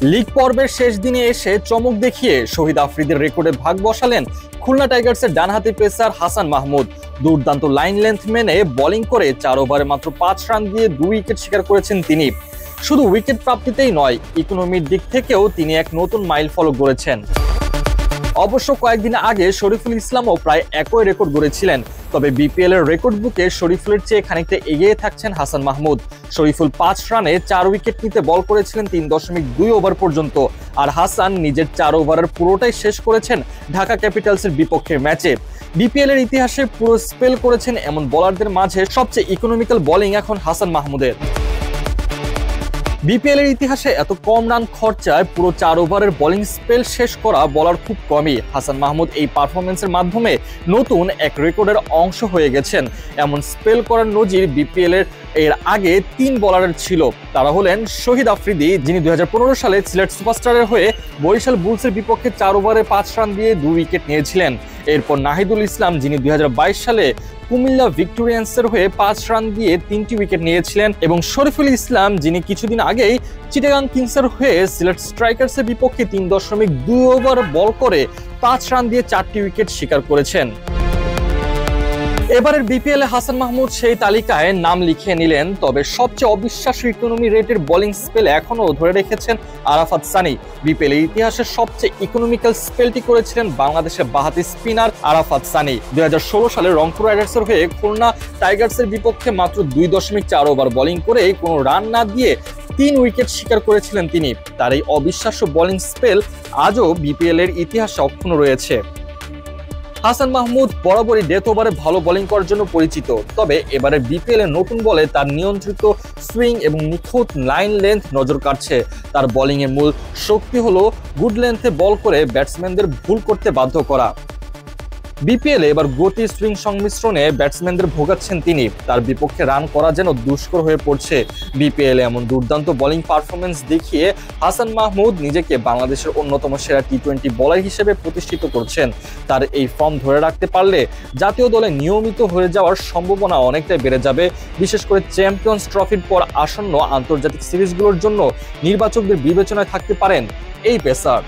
লীগ পর্বের শেষ দিনে এসে চমক দেখিয়ে শহীদ আফ্রিদির রেকর্ডে ভাগ বসালেন খুলনা টাইগার্সের ডানহাতি পেসার হাসান মাহমুদ। দুর্দান্ত লাইন লেন্থ মেনে বোলিং করে 4 ওভারে মাত্র 5 রান দিয়ে 2 উইকেট শিকার করেছেন তিনি। শুধু উইকেট প্রাপ্তিতেই নয়, ইকোনমির দিক থেকেও তিনি এক নতুন মাইলফলক গড়েছেন। অবশ্য কয়েকদিন আগে শরীফুল ইসলামও প্রায় একই রেকর্ড গড়েছিলেন, তবে বিপিএল এর রেকর্ড বুকে শরীফুলের চেয়ে খানিকটা এগিয়ে থাকছেন হাসান মাহমুদ। শরীফুল 5 রানে 4 উইকেট নিতে বল করেছিলেন 3.2 ওভার পর্যন্ত, আর হাসান নিজের 4 ওভারের পুরোটাই শেষ করেছেন ঢাকা ক্যাপিটালসের বিপক্ষে ম্যাচে। বিপিএল এর ইতিহাসে পুরো স্পেল করেছেন এমন বোলারদের মাঝে সবচেয়ে ইকোনমিক্যাল বোলিং এখন হাসান মাহমুদের। বিপিএল এর ইতিহাসে এত কম রান খরচায় পুরো 4 ওভারের বোলিং স্পেল শেষ করা বলার খুব কমই। হাসান মাহমুদ এই পারফরমেন্সের মাধ্যমে নতুন এক রেকর্ডের অংশ হয়ে গেছেন। এমন স্পেল করার নজির বিপিএল এর আগে 3 বোলারের ছিল। তারা হলেন শহীদ আফ্রিদি, যিনি 2015 সালে সিলেট সুপারস্টারের হয়ে বরিশাল বুলসের বিপক্ষে 4 ওভারে 5 রান দিয়ে 2 উইকেট নিয়েছিলেন। এরপর নাহিদুল ইসলাম, যিনি 2022 সালে কুমিল্লা ভিক্টোরিয়ান্সের হয়ে 5 রান দিয়ে 3টি উইকেট নিয়েছিলেন, এবং শরীফুল ইসলাম, যিনি কিছুদিন আগেই চিটাগাং কিংসের হয়ে সিলেট স্ট্রাইকার্সের বিপক্ষে 3.2 ওভার বল করে 5 রান দিয়ে 4টি উইকেট শিকার করেছেন। এবারের বিপিএল এ হাসান মাহমুদ সেই তালিকায় নাম লিখিয়ে নিলেন, তবে সবচেয়ে অবিশ্বাস্য ইকোনমি রেটের বোলিং স্পেল এখনো ধরে রেখেছেন আরাফাত সানি। বিপিএল এর ইতিহাসে সবচেয়ে ইকোনমিক্যাল স্পেলটি করেছিলেন বাংলাদেশের বাঁহাতি স্পিনার আরাফাত সানি। 2016 সালে রংপুর রাইডার্সের হয়ে খুলনা টাইগার্সের বিপক্ষে মাত্র 2.4 ওভার বোলিং করে কোনো রান না দিয়ে 3 উইকেট শিকার করেছিলেন তিনি। তার এই অবিশ্বাস্য বোলিং স্পেল আজও বিপিএল এর ইতিহাসে অক্ষুণ্ণ রয়েছে। হাসান মাহমুদ বরাবরই ডেথ ওভারে ভালো বোলিং করার জন্য পরিচিত, তবে এবারে বিপিএল এর নতুন বলে তার নিয়ন্ত্রিত সুইং এবং নিখুঁত লাইন লেন্থ নজর কাটছে। তার বোলিং এর মূল শক্তি হলো গুড লেন্থে বল করে ব্যাটসম্যানদের ভুল করতে বাধ্য করা। বিপিএল এ এবার গতি সুইং সংমিশ্রণে ব্যাটসম্যানদের ভোগাচ্ছেন তিনি। তার বিপক্ষে রান করা যেন দুষ্কর হয়ে পড়ছে। বিপিএল এমন দুর্দান্ত বোলিং পারফরমেন্স দেখিয়ে হাসান মাহমুদ নিজেকে বাংলাদেশের অন্যতম সেরা টি-20 বোলার হিসেবে প্রতিষ্ঠিত করছেন। তার এই ফর্ম ধরে রাখতে পারলে জাতীয় দলে নিয়মিত হয়ে যাওয়ার সম্ভাবনা অনেকটাই বেড়ে যাবে, বিশেষ করে চ্যাম্পিয়ন্স ট্রফির পর আসন্ন আন্তর্জাতিক সিরিজগুলোর জন্য নির্বাচকদের বিবেচনায় থাকতে পারেন এই পেসার।